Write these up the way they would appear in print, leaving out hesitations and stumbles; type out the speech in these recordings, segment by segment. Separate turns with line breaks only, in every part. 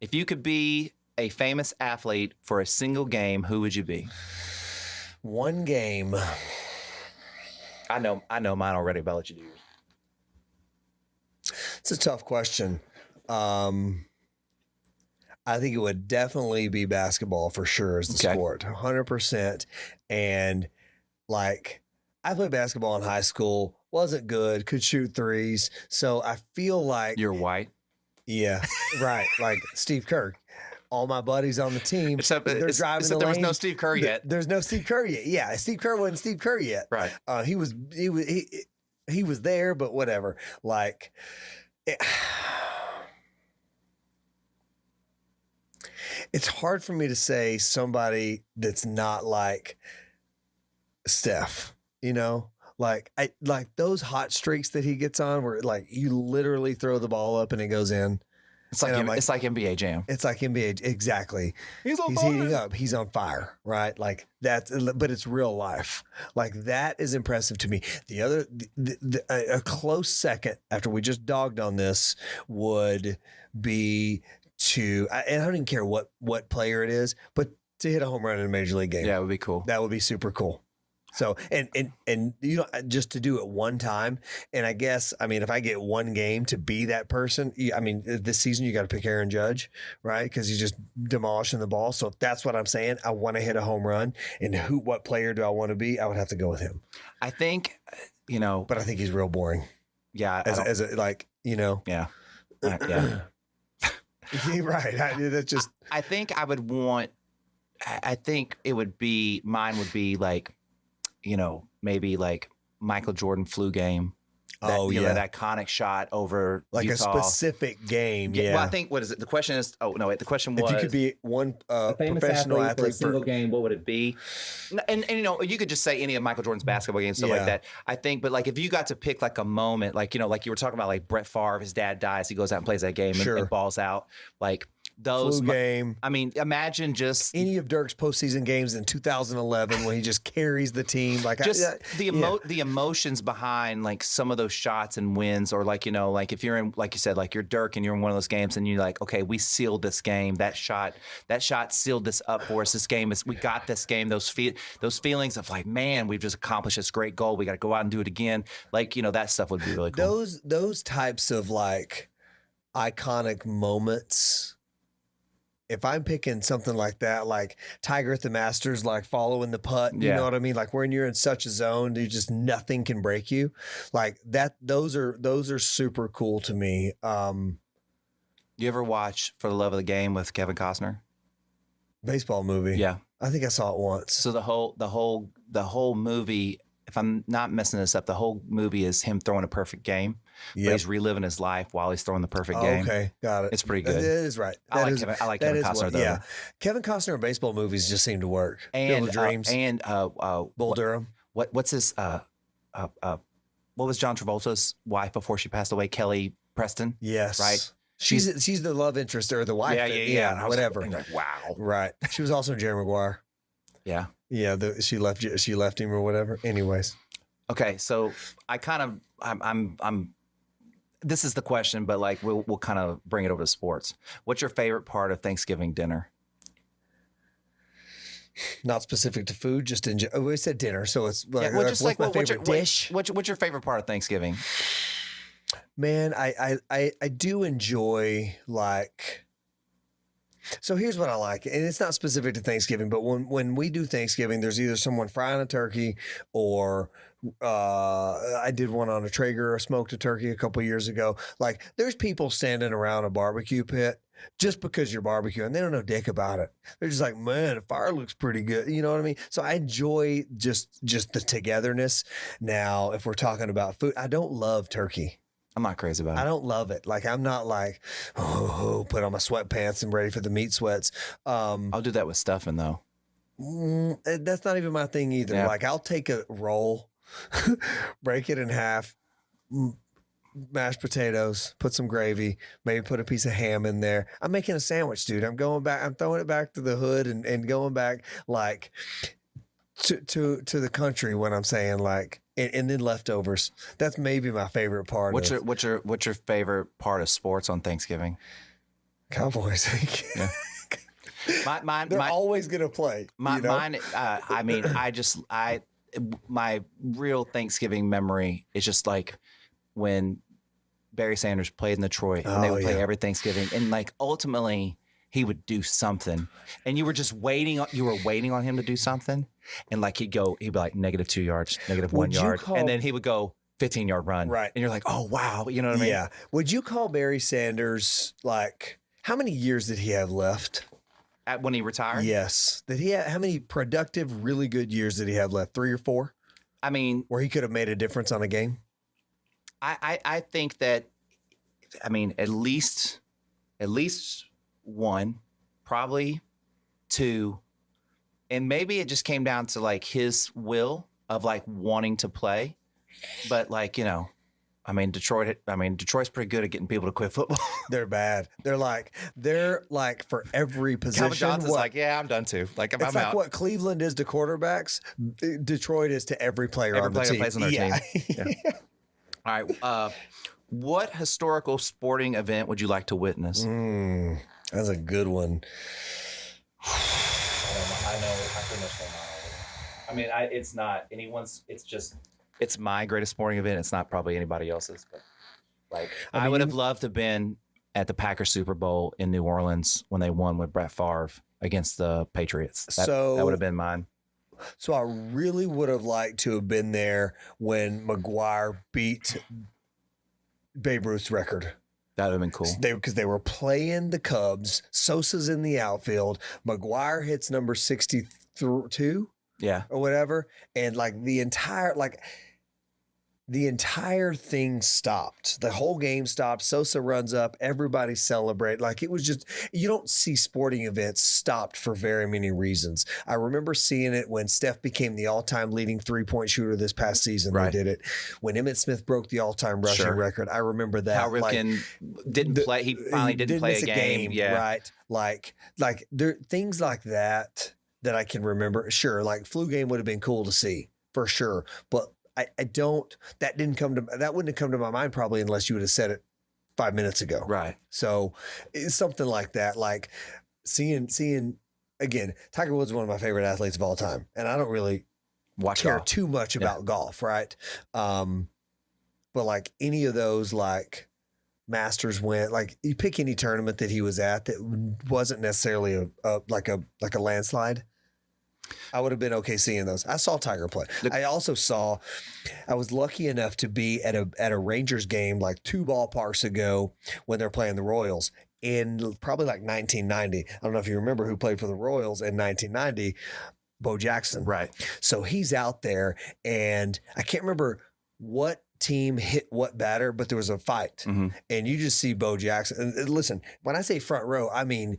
If you could be a famous athlete for a single game, who would you be?
One game.
I know mine already, but I'll let you do yours.
It's a tough question. I think it would definitely be basketball for sure as the sport, 100%. And like, I played basketball in high school, wasn't good, could shoot threes. So I feel like
you're white.
Yeah, right. Like Steve Kerr. All my buddies on the team,
except
they're driving the lane.
There was no Steve Kerr yet.
There's no Steve Kerr yet. Yeah, Steve Kerr wasn't Steve Kerr yet.
Right.
He was there, but whatever. Like, it's hard for me to say somebody that's not like Steph, you know? Like those hot streaks that he gets on where like you literally throw the ball up and it goes in.
It's like NBA Jam.
It's like NBA, exactly. He's heating up. He's on fire, right? Like that's, but it's real life. Like that is impressive to me. The other, a close second after we just dogged on this would be and I don't even care what player it is, but to hit a home run in a major league game.
Yeah, it would be cool.
That would be super cool. So, and you know, just to do it one time. And I guess, I mean, if I get one game to be that person, I mean, this season you got to pick Aaron Judge, right? Because he's just demolishing the ball. So if that's what I'm saying, I want to hit a home run. And what player do I want to be? I would have to go with him.
I think, you know.
But I think he's real boring.
Yeah.
As a, like, you know.
Yeah. Yeah.
Right. That's just.
I think I would want, I think it would be, mine would be like, you know, maybe like Michael Jordan flu game. That iconic shot over
like
Utah.
A specific game. Yeah.
Well, I think what is it? The question is. Oh no, wait. The question was.
If you could be one professional athlete
for a single game, what would it be? And you know, you could just say any of Michael Jordan's basketball games, stuff like that. I think, but like if you got to pick like a moment, like you know, like you were talking about, like Brett Favre, his dad dies, he goes out and plays that game and balls out, like. Those
flu game.
I mean, imagine just
any of Dirk's postseason games in 2011 when he just carries the team. Like
just the emotions behind like some of those shots and wins, or like, you know, like if you're in, like you said, like you're Dirk and you're in one of those games and you're like, okay, we sealed this game. That shot sealed this up for us. This game we got this game. Those feelings of like, man, we've just accomplished this great goal. We got to go out and do it again. Like, you know, that stuff would be really cool.
Those types of like iconic moments. If I'm picking something like that, like Tiger at the Masters, like following the putt, you know what I mean? Like when you're in such a zone, nothing can break you. Like that, those are super cool to me.
You ever watch For the Love of the Game with Kevin Costner?
Baseball movie.
Yeah.
I think I saw it once.
So the whole movie, if I'm not messing this up, the whole movie is him throwing a perfect game. Yep. But he's reliving his life while he's throwing the perfect game.
Okay, got it.
It's pretty good.
It is right.
I like Kevin Costner though.
Yeah, Kevin Costner in baseball movies just seem to work.
And
Field of Dreams
and
Bull Durham.
What's his what was John Travolta's wife before she passed away? Kelly Preston.
Yes,
right.
She's the love interest or the wife. Yeah. Whatever.
Like, wow.
Right. She was also in Jerry Maguire.
Yeah.
Yeah. She left him or whatever. Anyways.
Okay, so I'm. This is the question, but like we'll kind of bring it over to sports. What's your favorite part of Thanksgiving dinner?
Not specific to food, just in. We said dinner, so it's like,
what's my
favorite dish?
What's your favorite part of Thanksgiving?
Man, I do enjoy like. So here's what I like, and it's not specific to Thanksgiving, but when we do Thanksgiving, there's either someone frying a turkey or I did one on a Traeger, or smoked a turkey a couple years ago. Like there's people standing around a barbecue pit just because you're barbecuing. They don't know dick about it. They're just like, man, the fire looks pretty good. You know what I mean? So I enjoy just the togetherness. Now, if we're talking about food, I don't love turkey.
I'm not crazy about it.
I don't love it. Like I'm not like, put on my sweatpants and ready for the meat sweats.
I'll do that with stuffing though.
That's not even my thing either. Yeah. Like I'll take a roll, break it in half, mashed potatoes, put some gravy, maybe put a piece of ham in there. I'm making a sandwich, dude. I'm going back. I'm throwing it back to the hood and going back like to the country when I'm saying like, and then leftovers. That's maybe my favorite part.
What's your favorite part of sports on Thanksgiving?
Cowboys.
Yeah.
They're always going to play.
Mine. I mean, my real Thanksgiving memory is just like when Barry Sanders played in Detroit, and they would play every Thanksgiving, and like ultimately he would do something, and you were just waiting. You were waiting on him to do something, and like he'd be like -2 yards, -1 yard, and then he would go 15-yard run,
right?
And you're like, oh wow, you know what I mean?
Yeah. Would you call Barry Sanders like how many years did he have left?
When he retired?
Yes. Did he have how many productive, really good years did he have left? 3 or 4?
I mean,
where he could have made a difference on a game?
I think that, I mean, at least 1, probably 2, and maybe it just came down to like his will of like wanting to play, but like, you know, I mean, Detroit's pretty good at getting people to quit football.
They're bad. They're like for every position.
Calvin Johnson's like, yeah, I'm done too. Like,
it's
I'm
like
out.
what Cleveland is to quarterbacks, Detroit is to every player on the team.
Plays on their team.
Yeah.
All right. What historical sporting event would you like to witness?
That's a good one.
I know. I pretty much don't know. I mean, it's not anyone's. It's my greatest sporting event. It's not probably anybody else's. But like, I would have loved to have been at the Packers Super Bowl in New Orleans when they won with Brett Favre against the Patriots. That would have been mine.
So I really would have liked to have been there when McGuire beat Babe Ruth's record.
That would have been cool.
Because they were playing the Cubs. Sosa's in the outfield. McGuire hits number 62.
Yeah.
Or whatever. And like the entire thing stopped. The whole game stopped. Sosa runs up. Everybody celebrate. Like it was just, you don't see sporting events stopped for very many reasons. I remember seeing it when Steph became the all-time leading three-point shooter this past season. Right. They did it. When Emmitt Smith broke the all-time rushing record. I remember that.
How Ripken didn't play. He finally didn't play a game. Yeah.
Right. Like there things like that I can remember. Sure. Like flu game would have been cool to see for sure. But I don't, that wouldn't have come to my mind probably unless you would have said it 5 minutes ago.
Right.
So it's something like that. Like seeing again, Tiger Woods is one of my favorite athletes of all time. And I don't really care too much about golf. Right. But like any of those, like Masters went, like you pick any tournament that he was at that wasn't necessarily like a landslide. I would have been okay seeing those. I saw Tiger play. I was lucky enough to be at a Rangers game like 2 ballparks ago when they're playing the Royals in probably like 1990. I don't know if you remember who played for the Royals in 1990, Bo Jackson.
Right.
So he's out there and I can't remember what team hit what batter, but there was a fight. Mm-hmm. And you just see Bo Jackson. And listen, when I say front row, I mean,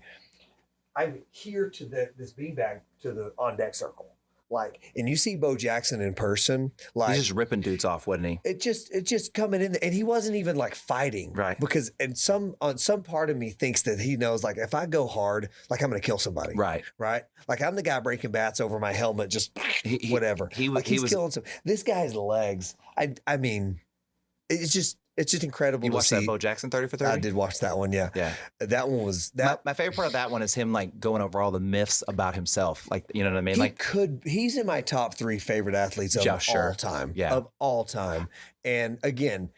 I'm here to this beanbag to the on deck circle, like, and you see Bo Jackson in person, like
he's just ripping dudes off, wasn't he?
It just coming in, and he wasn't even like fighting,
right? Because
some part of me thinks that he knows, like, if I go hard, like I'm going to kill somebody,
right?
Like I'm the guy breaking bats over my helmet, just whatever. He was killing some. This guy's legs. I mean, it's just incredible.
You watched that Bo Jackson 30 for 30?
I did watch that one. Yeah. That one was that.
My favorite part of that one is him like going over all the myths about himself. Like, you know what I mean?
He's in my top 3 favorite athletes of all time.
Yeah.
Of all time. And again,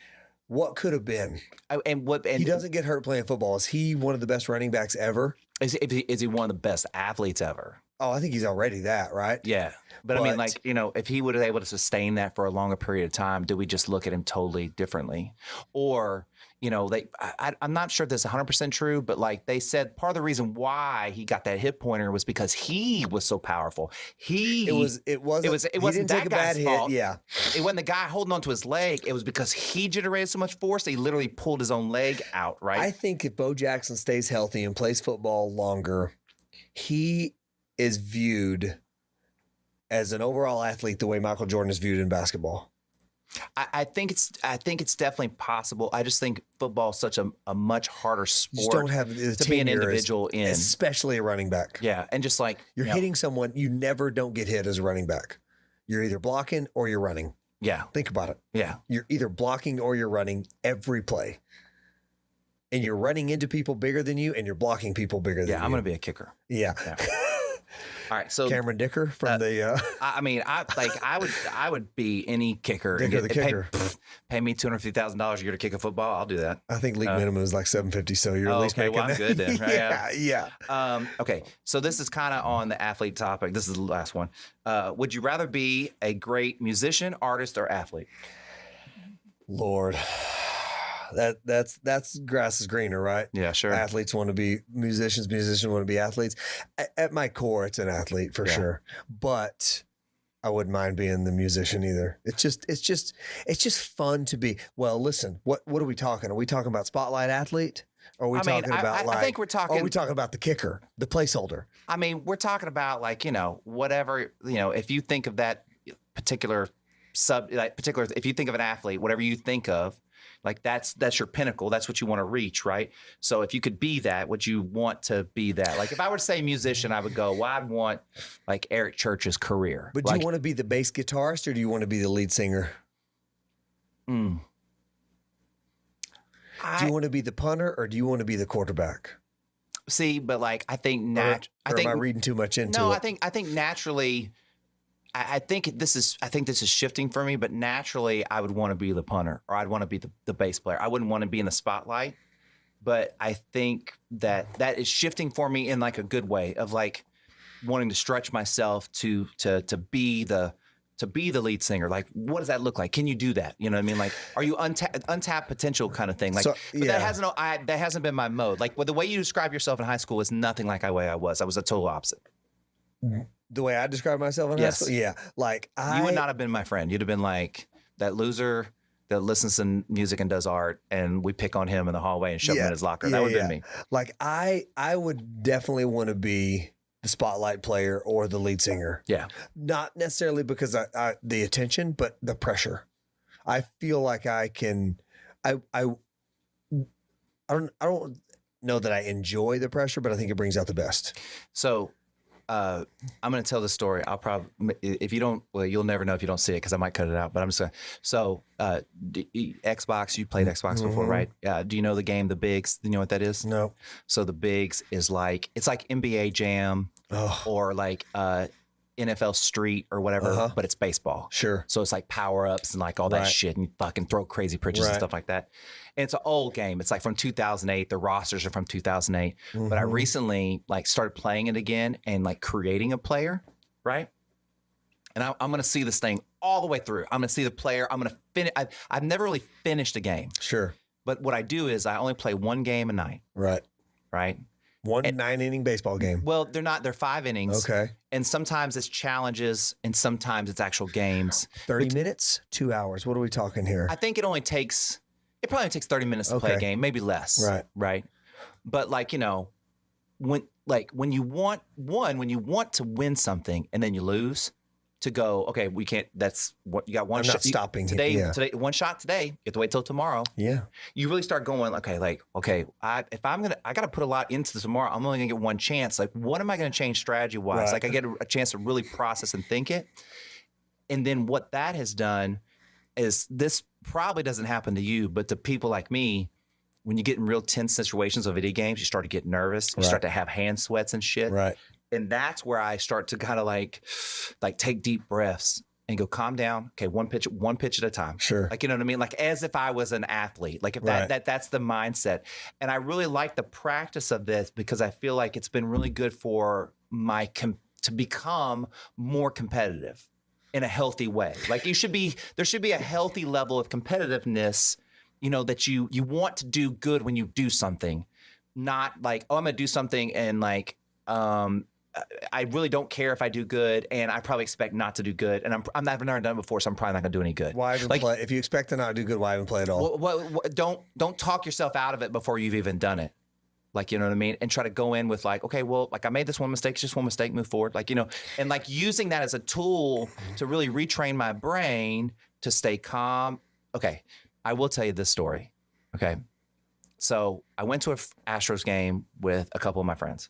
what could have been? And he doesn't get hurt playing football. Is he one of the best running backs ever?
Is he one of the best athletes ever?
Oh, I think he's already that, right?
Yeah. But I mean, like, you know, if he would have able to sustain that for a longer period of time, do we just look at him totally differently? Or, you know, I'm not sure if this is 100% true, but like they said, part of the reason why he got that hip pointer was because he was so powerful. It wasn't that guy's fault.
Yeah.
It wasn't the guy holding onto his leg. It was because he generated so much force that he literally pulled his own leg out, right?
I think if Bo Jackson stays healthy and plays football longer, he is viewed as an overall athlete the way Michael Jordan is viewed in basketball.
I think it's definitely possible. I just think football is such a much harder sport.
You don't have
to be an individual in,
especially a running back.
Yeah, and just like
you're hitting someone, you never don't get hit as a running back. You're either blocking or you're running.
Yeah,
think about it.
Yeah,
you're either blocking or you're running every play. and you're running into people bigger than you and you're blocking people bigger than you.
Yeah, I'm going to be a kicker.
Yeah.
All right, so
Cameron Dicker from the.
I would be any kicker.
Dicker the kicker.
Pay me $250,000 a year to kick a football. I'll do that.
I think league minimum is like $750, so you're at least making.
Well, I'm good then. Right?
Yeah.
Okay, so this is kind of on the athlete topic. This is the last one. Would you rather be a great musician, artist, or athlete?
Lord. That's grass is greener, right?
Yeah, sure.
Athletes want to be musicians want to be athletes. At my core, it's an athlete for sure. But I wouldn't mind being the musician either. It's just fun to be. Well, listen, what are we talking? Are we talking about spotlight athlete? Or are we talking about
I think we're talking.
Or are we talking about the kicker, the placeholder?
I mean, we're talking about whatever, if you think of that particular if you think of an athlete, whatever you think of, like that's your pinnacle. That's what you want to reach, right? So if you could be that, would you want to be that? Like if I were to say musician, I would go, well, I'd want like Eric Church's career.
But do you want to be the bass guitarist or do you want to be the lead singer? Do you want to be the punter or do you want to be the quarterback?
See, but like I think
am I reading too much into it?
No, I think naturally. I think this is shifting for me, but naturally I would want to be the punter or I'd want to be the bass player. I wouldn't want to be in the spotlight, but I think that is shifting for me in like a good way of like wanting to stretch myself to be the lead singer. Like, what does that look like? Can you do that? You know what I mean? Like, are you untapped potential kind of thing? Like, but that hasn't been my mode. Like, the way you describe yourself in high school is nothing like the way I was. I was a total opposite.
The way I describe myself in high school? Yeah. Like
you would not have been my friend. You'd have been like that loser that listens to music and does art, and we pick on him in the hallway and shove him in his locker. That would have been me.
Like I would definitely want to be the spotlight player or the lead singer.
Yeah.
Not necessarily because I the attention, but the pressure. I feel like I can I don't know that I enjoy the pressure, but I think it brings out the best.
So I'm going to tell the story. I'll probably, if you don't, well, you'll never know if you don't see it because I might cut it out, but I'm just going to. So, Xbox, you played Xbox before, right? Do you know the game, The Bigs? Do you know what that is?
No.
So The Bigs is like, it's like NBA Jam or like NFL Street or whatever, but it's baseball.
Sure.
So it's like power ups and like all that shit and you fucking throw crazy pitches and stuff like that. And it's an old game. It's like from 2008. The rosters are from 2008. But I recently like started playing it again and like creating a player, right? And I'm going to see this thing all the way through. I'm going to see the player. I'm going to finish. I've never really finished a game.
Sure.
But what I do is I only play one game a night.
Right.
Right.
One 9-inning baseball game.
Well, they're not. They're 5 innings.
Okay.
And sometimes it's challenges and sometimes it's actual games.
30 minutes, 2 hours. What are we talking here?
I think it probably only takes 30 minutes to play a game, maybe less.
Right.
Right. But like, when you want to win something and then you lose, to go, okay, we can't, that's what you got one
I'm
shot.
not stopping
today, one shot today. You have to wait till tomorrow.
Yeah.
You really start going, okay, I got to put a lot into this tomorrow. I'm only going to get one chance. Like, what am I going to change strategy wise?
Right.
Like, I get a chance to really process and think it. And then what that has done is this probably doesn't happen to you, but to people like me, when you get in real tense situations of video games, you start to get nervous. You start to have hand sweats and shit.
Right.
And that's where I start to kind of like take deep breaths and go, calm down. Okay, one pitch at a time.
Sure.
Like, you know what I mean? Like as if I was an athlete. Like if that's the mindset. And I really like the practice of this because I feel like it's been really good for to become more competitive in a healthy way. Like there should be a healthy level of competitiveness, that you want to do good when you do something, not like, oh, I'm going to do something and like, I really don't care if I do good, and I probably expect not to do good, and I've never done it before, so I'm probably not gonna do any good.
Why even play? If you expect to not do good, why even play at all?
Don't talk yourself out of it before you've even done it. Like, you know what I mean? And try to go in with like, okay, well, like I made this one mistake, it's just one mistake, move forward. Like, and like using that as a tool to really retrain my brain to stay calm. Okay, I will tell you this story. Okay, so I went to a Astros game with a couple of my friends.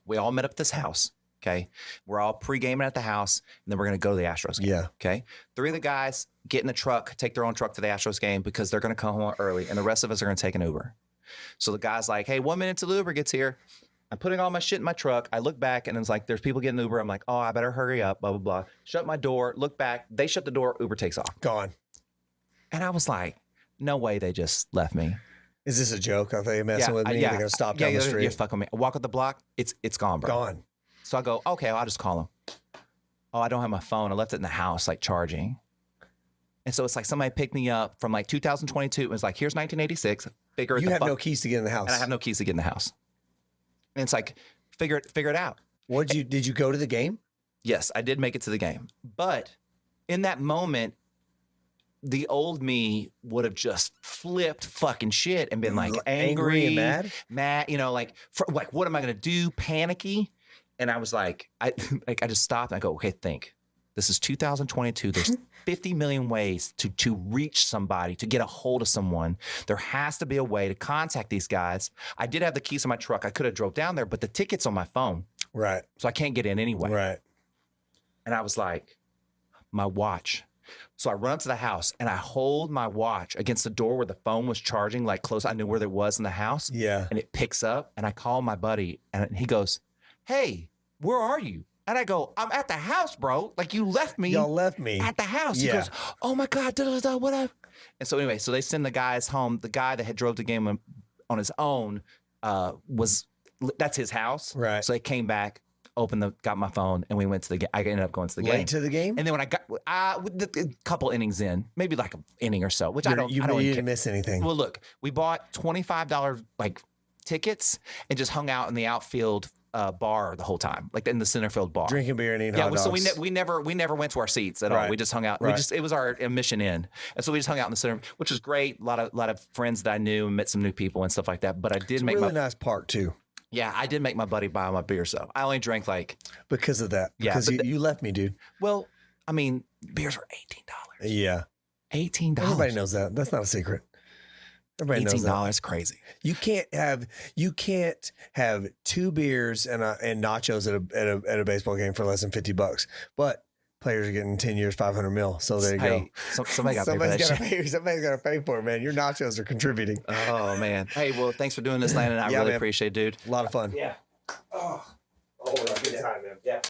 We all met up at this house, okay? We're all pre-gaming at the house, and then we're going to go to the Astros game, okay? 3 of the guys get in the truck, take their own truck to the Astros game because they're going to come home early, and the rest of us are going to take an Uber. So the guy's like, hey, 1 minute till the Uber gets here. I'm putting all my shit in my truck. I look back and it's like, there's people getting Uber. I'm like, oh, I better hurry up, blah, blah, blah. Shut my door, look back. They shut the door, Uber takes off.
Gone.
And I was like, no way they just left me.
Is this a joke? I thought you messing with me. They're going to stop down the street.
You're fucking me. I walk up the block, it's gone, bro.
Gone.
So I go, okay, I'll just call him. Oh, I don't have my phone. I left it in the house, like charging. And so it's like somebody picked me up from like 2022. It was like, here's 1986. Figure it
You have no keys to get in the house.
And I have no keys to get in the house. And it's like, figure it out.
Did you go to the game?
Yes, I did make it to the game. But in that moment, the old me would have just flipped fucking shit and been like angry
and
mad, like what am I gonna do? Panicky. And I was like, I just stopped and I go, okay, think. This is 2022. There's 50 million ways to reach somebody, to get a hold of someone. There has to be a way to contact these guys. I did have the keys to my truck. I could have drove down there, but the ticket's on my phone.
Right.
So I can't get in anyway.
Right.
And I was like, my watch. So I run up to the house and I hold my watch against the door where the phone was charging, like close. I knew where it was in the house.
Yeah.
And it picks up and I call my buddy and he goes, hey, where are you? And I go, I'm at the house, bro. Like you left me.
Y'all left me
at the house.
Yeah.
He goes, oh my God, whatever. And so anyway, so they send the guys home. The guy that had drove the game on his own that's his house.
Right.
So they came back, got my phone, and we went to the game. I ended up going to the game.
Went to the game?
And then when I got a couple innings in, maybe like an inning or so, which I don't
didn't miss anything.
Well, look, we bought $25 like tickets and just hung out in the outfield bar the whole time, like in the center field bar,
drinking beer and eating hot dogs.
So we never went to our seats at all. We just hung out.
Right.
It was our admission in, and so we just hung out in the center, which was great. A lot of friends that I knew, and met some new people and stuff like that. But I did make
really nice park too.
Yeah, I did make my buddy buy my beers though. I only drank
because of that.
Yeah,
because you left me, dude.
Well, I mean, beers were $18.
Yeah,
$18.
Everybody knows that. That's not a secret. Everybody knows that.
$18, crazy.
You can't have 2 beers and nachos at a baseball game for less than $50. But players are getting 10 years, 500 mil. So there you go.
Somebody got to pay for that shit.
Somebody's got to pay for it, man. Your nachos are contributing.
Oh man. Hey, well, thanks for doing this, Landon. I really appreciate it, dude.
A lot of fun.
Yeah. Oh, good time, man. Yeah.